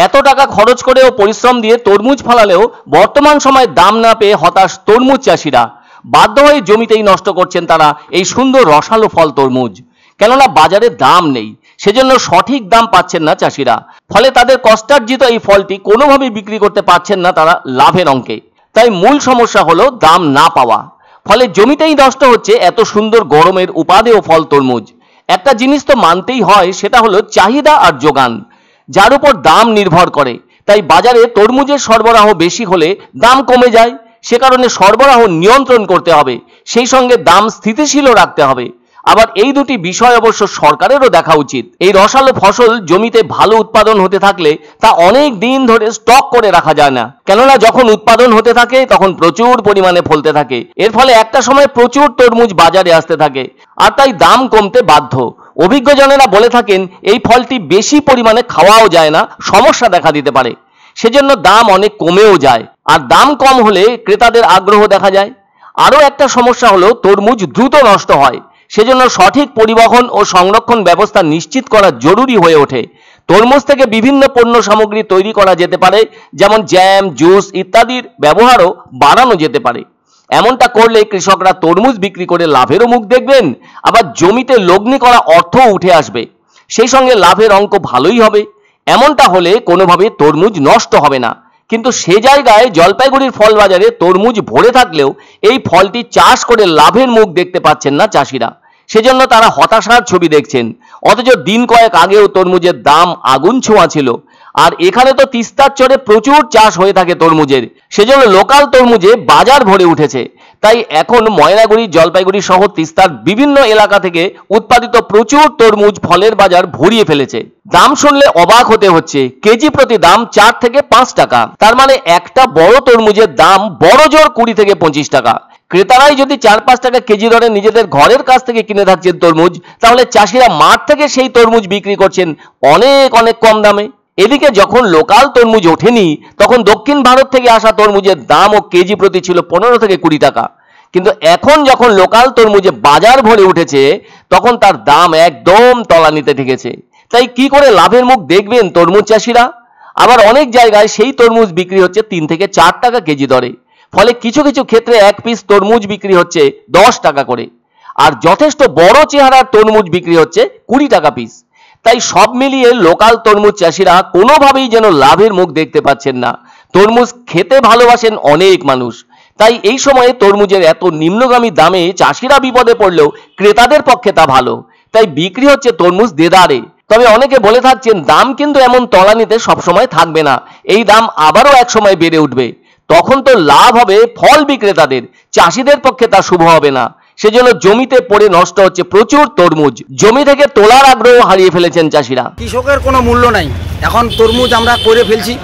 এত টাকা খরচ করেও পরিশ্রম দিয়ে তরমুজ ফলালেও বর্তমান সময়ে দাম না পেয়ে হতাশ তরমুজ চাষিরা। বাধ্য হয়ে জমিতেই নষ্ট করছেন তারা এই সুন্দর রসালো ফল তরমুজ। কেননা বাজারে দাম নেই, সেজন্য সঠিক দাম পাচ্ছেন না চাষিরা। ফলে তাদের কষ্টার্জিত এই ফলটি কোনোভাবেই বিক্রি করতে পারছেন না তারা লাভের অঙ্কে। তাই মূল সমস্যা হলো দাম না পাওয়া। ফলে জমিতেই নষ্ট হচ্ছে এত সুন্দর গরমের উপাদেয় ফল তরমুজ। একটা জিনিস তো মানতেই হয়, সেটা হলো চাহিদা আর যোগান, যার উপর দাম নির্ভর করে। তাই বাজারে তরমুজের সরবরাহ বেশি হলে দাম কমে যায়। সে কারণে সরবরাহ নিয়ন্ত্রণ করতে হবে, সেই সঙ্গে দাম স্থিতিশীলও রাখতে হবে। আবার এই দুটি বিষয় অবশ্য সরকারেরও দেখা উচিত। এই রসালো ফসল জমিতে ভালো উৎপাদন হতে থাকলে তা অনেক দিন ধরে স্টক করে রাখা যায় না, কেননা যখন উৎপাদন হতে থাকে তখন প্রচুর পরিমাণে ফলতে থাকে। এর ফলে একটা সময় প্রচুর তরমুজ বাজারে আসতে থাকে, আর তাই দাম কমতে বাধ্য। অভিজ্ঞজনেরা বলে থাকেন এই ফলটি বেশি পরিমাণে খাওয়াও যায় না, সমস্যা দেখা দিতে পারে। সেজন্য দাম অনেক কমেও যায়, আর দাম কম হলে ক্রেতাদের আগ্রহ দেখা যায়। আরও একটা সমস্যা হলো তরমুজ দ্রুত নষ্ট হয়, সেজন্য সঠিক পরিবহন ও সংরক্ষণ ব্যবস্থা নিশ্চিত করা জরুরি হয়ে ওঠে। তরমুজ থেকে বিভিন্ন পণ্য সামগ্রী তৈরি করা যেতে পারে, যেমন জ্যাম, জুস ইত্যাদির ব্যবহারও বাড়ানো যেতে পারে। এমনটা করলে কৃষকরা তরমুজ বিক্রি করে লাভেরও মুখ দেখবেন, আবার জমিতে লগ্নি করা অর্থও উঠে আসবে। সেই সঙ্গে লাভের অঙ্ক ভালোই হবে। এমনটা হলে কোনোভাবে তরমুজ নষ্ট হবে না। কিন্তু সে জায়গায় জলপাইগুড়ির ফল বাজারে তরমুজ ভরে থাকলেও এই ফলটি চাষ করে লাভের মুখ দেখতে পাচ্ছেন না চাষিরা। সেজন্য তারা হতাশার ছবি দেখছেন। অথচ দিন কয়েক আগেও তরমুজের দাম আগুন ছোঁয়া ছিল। আর এখানে তো তিস্তার চরে প্রচুর চাষ হয়ে থাকে তরমুজের, সেজন্য লোকাল তরমুজে বাজার ভরে উঠেছে। তাই এখন ময়নাগুড়ি, জলপাইগুড়ি সহ তিস্তার বিভিন্ন এলাকা থেকে উৎপাদিত প্রচুর তরমুজ ফলের বাজার ভরিয়ে ফেলেছে। দাম শুনলে অবাক হতে হচ্ছে। কেজি প্রতি দাম 4 থেকে 5 টাকা। তার মানে একটা বড় তরমুজের দাম বড় জোর 20 থেকে 25 টাকা। ক্রেতারাই যদি 4-5 টাকা কেজি দরে নিজেদের ঘরের কাছ থেকে কিনে থাকছেন তরমুজ, তাহলে চাষিরা মাঠ থেকে সেই তরমুজ বিক্রি করছেন অনেক অনেক কম দামে। এদিকে যখন লোকাল তরমুজ ওঠেনি, তখন দক্ষিণ ভারত থেকে আসা তরমুজের দাম ও কেজি প্রতি ছিল 15 থেকে 20 টাকা। কিন্তু এখন যখন লোকাল তরমুজে বাজার ভরে উঠেছে, তখন তার দাম একদম তলানিতে ঠেকেছে। তাই কি করে লাভের মুখ দেখবেন তরমুজ চাষিরা? আবার অনেক জায়গায় সেই তরমুজ বিক্রি হচ্ছে 3 থেকে 4 টাকা কেজি দরে। ফলে কিছু কিছু ক্ষেত্রে এক পিস তরমুজ বিক্রি হচ্ছে 10 টাকা করে, আর যথেষ্ট বড় চেহারার তরমুজ বিক্রি হচ্ছে 20 টাকা পিস। তাই সব মিলিয়ে লোকাল তরমুজ চাষিরা কোনোভাবেই যেন লাভের মুখ দেখতে পাচ্ছেন না। তরমুজ খেতে ভালোবাসেন অনেক মানুষ, তাই এই সময়ে তরমুজের এত নিম্নগামী দামে চাষিরা বিপদে পড়লেও ক্রেতাদের পক্ষে তা ভালো। তাই বিক্রি হচ্ছে তরমুজ দেদারে। তবে অনেকে বলে থাকছেন দাম কিন্তু এমন তলানিতে সবসময় থাকবে না, এই দাম আবারও এক সময় বেড়ে উঠবে। তখন তো লাভ হবে ফল বিক্রেতাদের, চাষিদের পক্ষে তা শুভ হবে না। সেজন্য জমিতে পড়ে নষ্ট হচ্ছে প্রচুর তরমুজ। জমি থেকে তোলার আগ্রহ হারিয়ে ফেলেছেন চাষিরা। কৃষকের কোনো মূল্য নাই। এখন তরমুজ আমরা করে ফেলছি,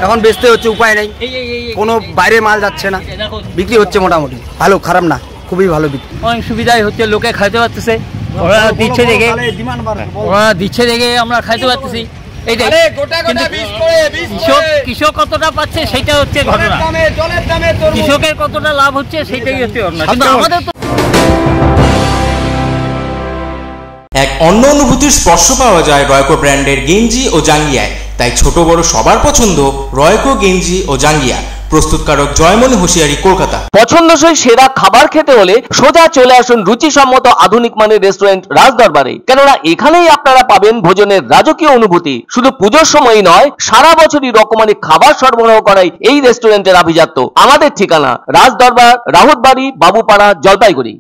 এখন বেচতে হচ্ছে, উপায় নাই। কোনো বাইরে মাল যাচ্ছে না, বিক্রি হচ্ছে মোটামুটি ভালো, খারাপ না, খুবই ভালো বিক্রি। অনেক সুবিধাই হচ্ছে, লোকে খাইতে পারতেছে, ওরা দিচ্ছে দেখে আমরা খাইতে পারতেছি। কৃষক কতটা পাচ্ছে সেটা হচ্ছে ঘটনা, কৃষকের কতটা লাভ হচ্ছে সেটাই হচ্ছে ঘটনা। কিন্তু আমাদের তো এক অন্য অনুভূতির স্পর্শ পাওয়া যায় রয়কো ব্র্যান্ডের গেঞ্জি ও জাঙ্গিয়ায়। তাই ছোট বড় সবার পছন্দ রয়কো গেঞ্জি ও জাঙ্গিয়া। প্রস্তুতকারক জয়মনি হুঁশিয়ারি, কলকাতা। পছন্দসই সেরা খাবার খেতে হলে সোজা চলে আসুন রুচিসম্মত আধুনিক মানের রেস্টুরেন্ট রাজদরবারে। কেননা এখানেই আপনারা পাবেন ভোজনের রাজকীয় অনুভূতি। শুধু পুজোর সময়ই নয়, সারা বছরই রকমারি খাবার সরবরাহ করাই এই রেস্টুরেন্টের আভিজাত্য। আমাদের ঠিকানা রাজদরবার, রাহুতবাড়ি, বাবুপাড়া, জলপাইগুড়ি।